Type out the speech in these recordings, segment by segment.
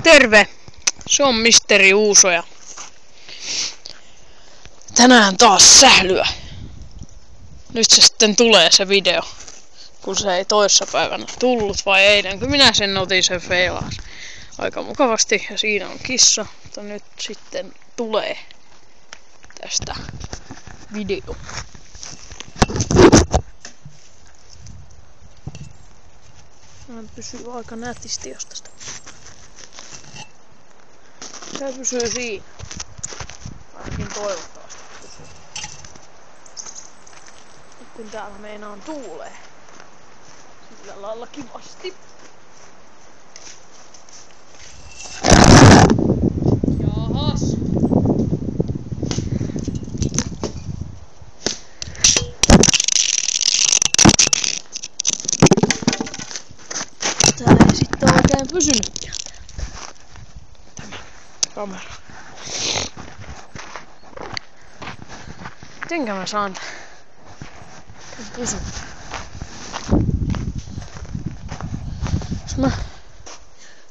Terve! Se on Misteri Uusoja. Tänään taas sählyä. Nyt se sitten tulee se video. Kun se ei toissapäivänä tullut vai eilen. Kun minä sen otin, se feilas aika mukavasti. Ja siinä on kissa. Mutta nyt sitten tulee tästä video. Hän pysyy aika nätisti jos tästä. Se pysyy siinä. Ainakin toivottavasti pysyy. Nyt kun täällä meinaan tuulee. Sillä lailla kivasti. Jahas. Tää ei sitten oikein pysynytkään. Tämä kamera. Mitenkä mä saan tän pysyä?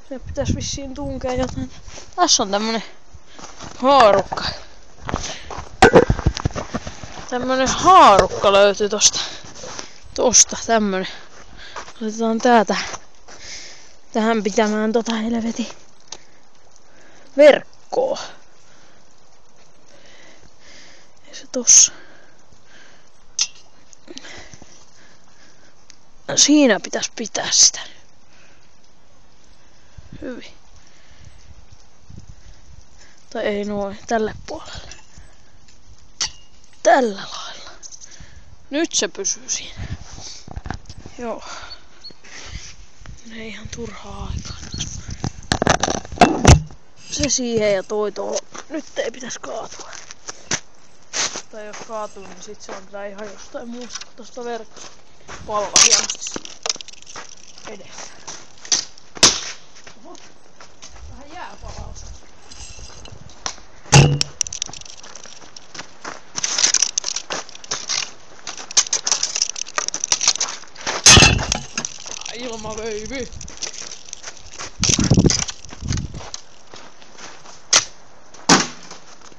Se pitäis vissiin tunkea jotain. Tässä on tämmönen haarukka. Tämmönen haarukka löytyy tosta tämmönen. Otetaan täältä tähän pitämään helvetin verkkoa. Ja se tossa. Siinä pitäis pitää sitä. Hyvin. Tai ei noin, tälle puolelle. Tällä lailla. Nyt se pysyy siinä. Joo. Ei ihan turhaa aikaa. Se siihen ja toi tuohon. Nyt ei pitäis kaatua. Tai jos kaatuu, niin sit se on kyllä ihan jostain muusta kuin tosta verkkosta. Palva hienosti edessä. Oho. Vähän jääpalaus. Ilmaveivi.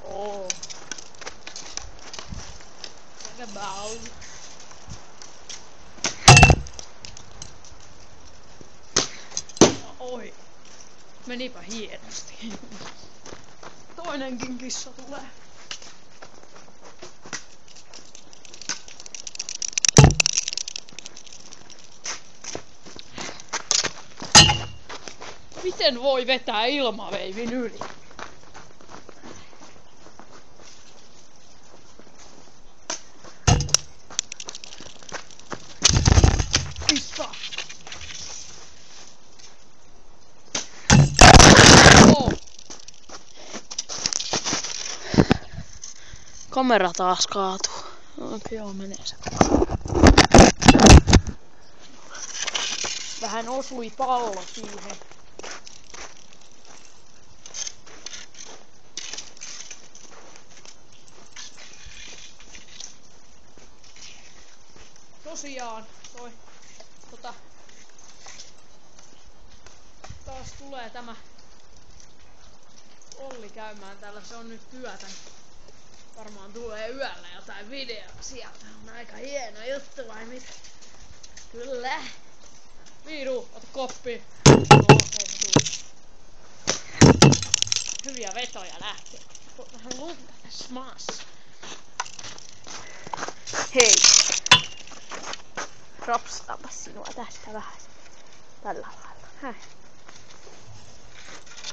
Oh. Think about. Oi. Menipä hienosti. Toinenkin kissa tulee. Miten voi vetää ilmaveivin yli? Pista! Oh. Kamera taas kaatuu. Okei, joo, menee se. Vähän osui pallo siihen. Tosiaan, taas tulee tämä Olli käymään täällä, se on nyt työtä. Varmaan tulee yöllä jotain videoa sieltä, on aika hieno juttu vai mitä? Kyllä. Viidu, ota koppi. Hyviä vetoja lähtee. Vähän lunta tässä maassa. Hei. Rapsataanpa sinua tästä vähän. Tällä lailla. Häh.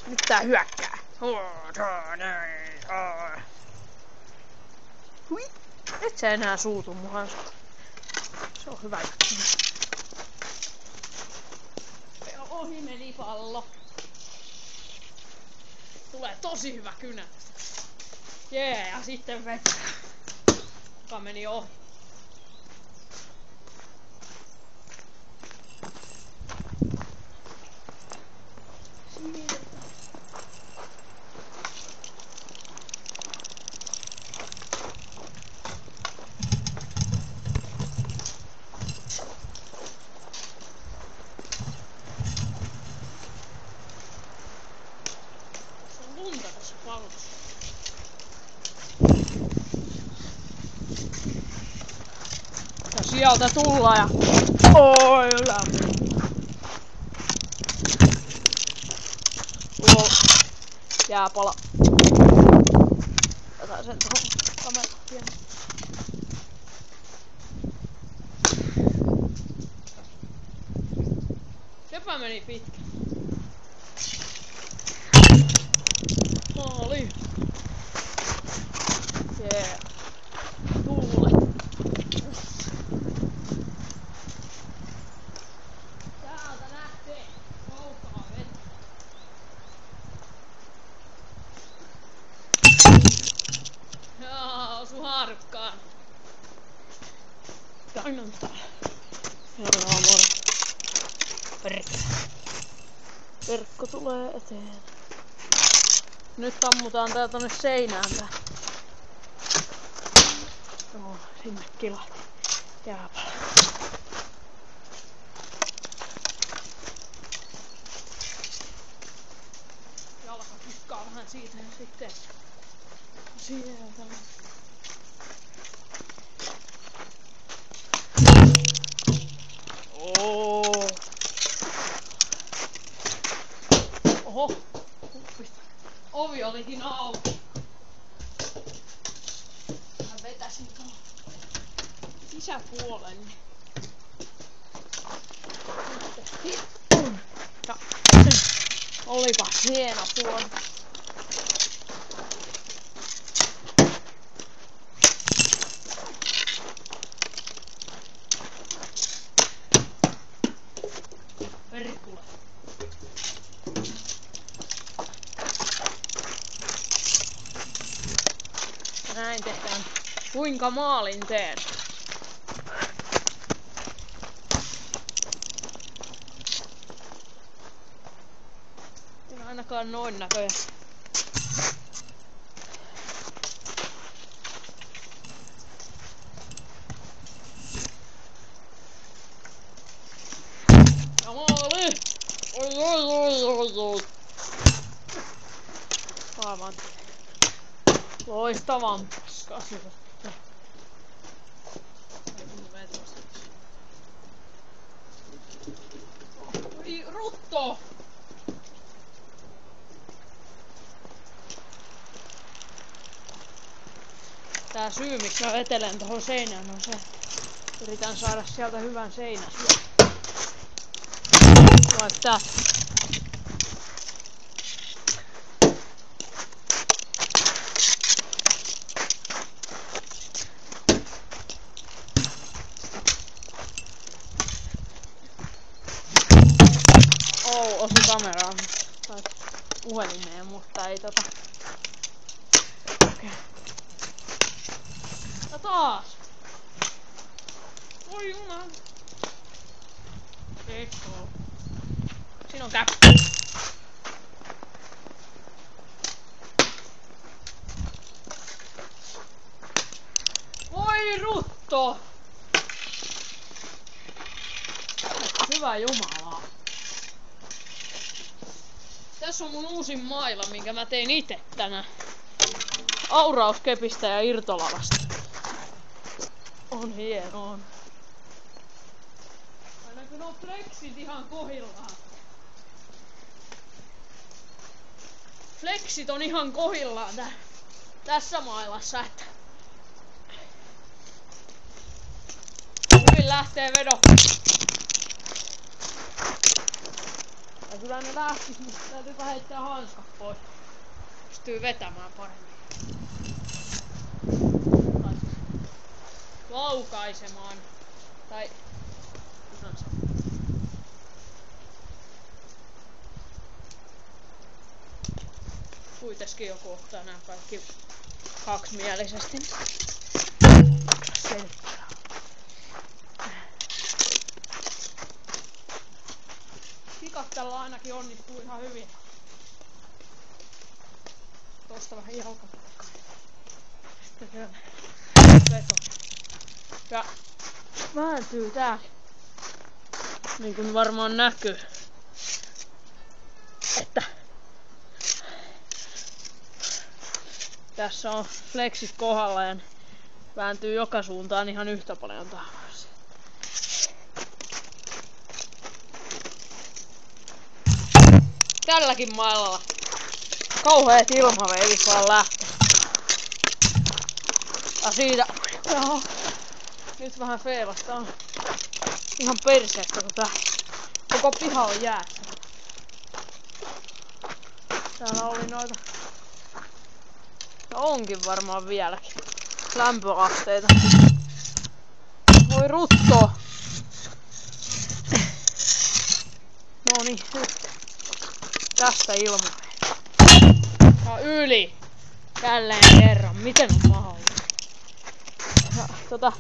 Nyt tää hyökkää. Hui. Et sä enää suutu muhan. Se on hyvä juttu. Ohi meni pallo. Tulee tosi hyvä kynä. Jee, ja sitten vetää. Joka meni ohi. sieltä tulla ja... Oi, jääpala. Otan sen tuohon kameraan. Sepä meni pitkä. Maali. Yeah. Tuule. Täältä lähtee. Soutaa vettä. Jaa, osu haarukkaan. Aina on täällä. Joo, moro. Verkko tulee eteen. Nyt ammutaan tää tonne seinään tää. Joo, sinne kilahti jääpala. Jalka kikkaa vähän siitä ja sitten sieltä. Oho, huppista. Ovi olikin auki. Mä vetäsin tuohon sisäpuolen. Ja olipa hieno tuo. Perkule. Näin tehdään. Kuinka maalin teen? En ainakaan noin näköjään. Ja maali! Oi. Aivan. Loistavan paskaa. Oi, rutto! Tää syy miksi mä vetelen tohon seinään on se. Yritän saada sieltä hyvän seinäsyön. Vaikka tää. Osu kameraan tai puhelimeen, mutta ei tota. Okei. Ja taas! Oi jumala! Ekko. Siinä on käppä. Voi rutto! Hyvä jumala. Tässä on mun uusin maila, minkä mä tein itse tänään. Aurauskepistä ja irtolavasta. On hieno. Aina kun on flexit ihan kohillaan. Flexit on ihan kohillaan tässä mailassa, että hyvin lähtee vedot. Ja kyllä ne lähtis, mutta täytyypä heittää hanskat pois. Pystyy vetämään paremmin. Tai laukaisemaan. Tai kuitenkin joku ottaa nämä kaikki kaksimielisesti. Kikattella ainakin onnistuu ihan hyvin. Tosta vähän jalkatakkaa. Sitten vielä veto. Ja vääntyy tää. Niin kuin varmaan näkyy. Että tässä on flexit kohdalla ja vääntyy joka suuntaan ihan yhtä paljon taas. tälläkin mailalla kauheet ilmaveilit vaan lähtee. Ja siitä... Jaha. Nyt vähän feilasta. Ihan perseestä kun tää koko piha on jäässä. Täällä oli noita... No onkin varmaan vieläkin. Lämpöasteita. Voi rutto! No niin, nyt. Tästä ilmaa. Ja yli! Jälleen kerran. Miten on mahdollista? Ja,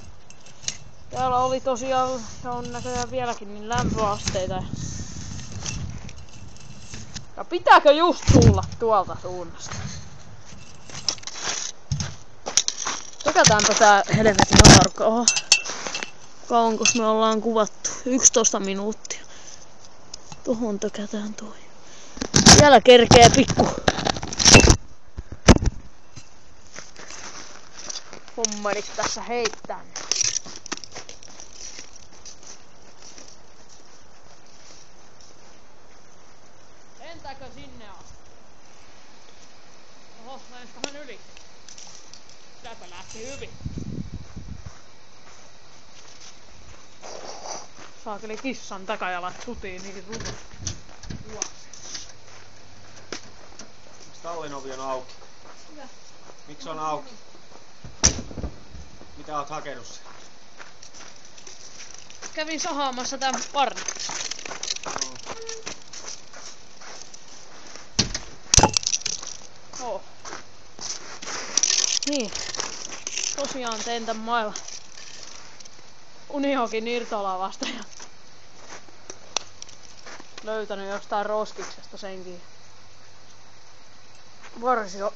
täällä oli tosiaan, ja on näköjään vieläkin niin lämpöasteita. Ja pitääkö just tulla tuolta suunnasta? Tökätäänpä tää helvetin aurinko. Oho. Kauankos me ollaan kuvattu? 11 minuuttia. Tuohon tökätään toi. Vielä kerkee pikku hommarit tässä heittää. Lentääkö sinne asti? Oho, lentähän yli. Täältä lähti hyvin. Saakeli kissan takajalat sutii niin rutosti. Tallin ovi on auki. Hyvä. Miksi on auki? Mitä oot hakenut sen? Kävin sahaamassa tän parnin. Oh. Niin. Tosiaan tein tän mailla Unihokin irtolavasta ja löytänyt jostain roskiksesta senkin. Varsio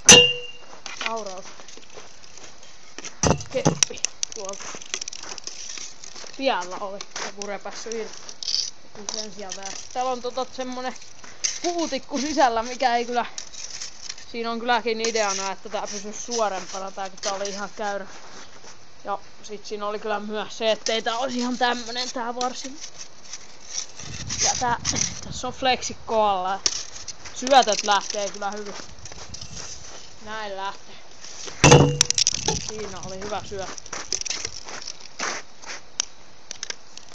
auraus keppi tuolta tiellä oli joku repässy irti. Sen sijaan täällä on semmonen puutikku sisällä, mikä ei kyllä... Siinä on kylläkin ideana, että tää pysyisi suorempana tää, kun tää oli ihan käyrä. Ja sit siinä oli kyllä myös se, ettei tää olisi ihan tämmönen tää varsi. Ja tässä on fleksikko alla. Syötöt lähtee kyllä hyvin. Näin lähtee. Siinä oli hyvä syöttö.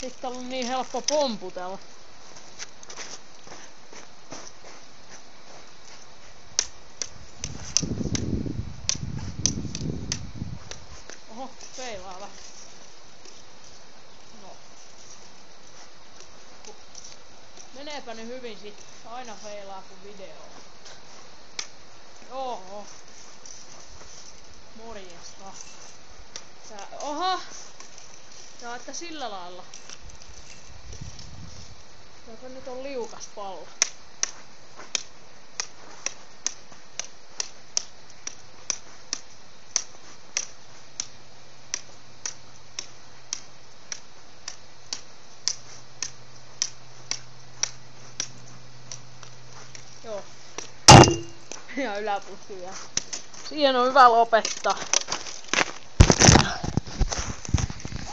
Sitten on niin helppo pomputella. Oho, peilaa vähän. No. Meneepä nyt hyvin sitten. Aina feilaa kun video on. Oho. Morjesta. Oha! Ja että sillä lailla. Joka nyt on liukas pallo. Joo. Ja yläpussi vielä. Siihen on hyvä lopettaa.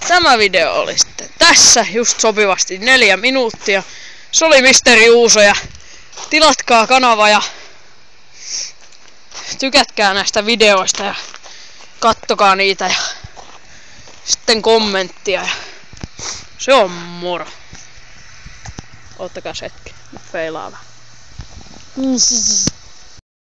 Tämä video oli sitten tässä just sopivasti 4 minuuttia. Se oli Misteri Uuso ja tilatkaa kanava ja tykätkää näistä videoista ja kattokaa niitä ja sitten kommenttia ja se on moro. Ottakaa hetki, nyt feilaa vähän.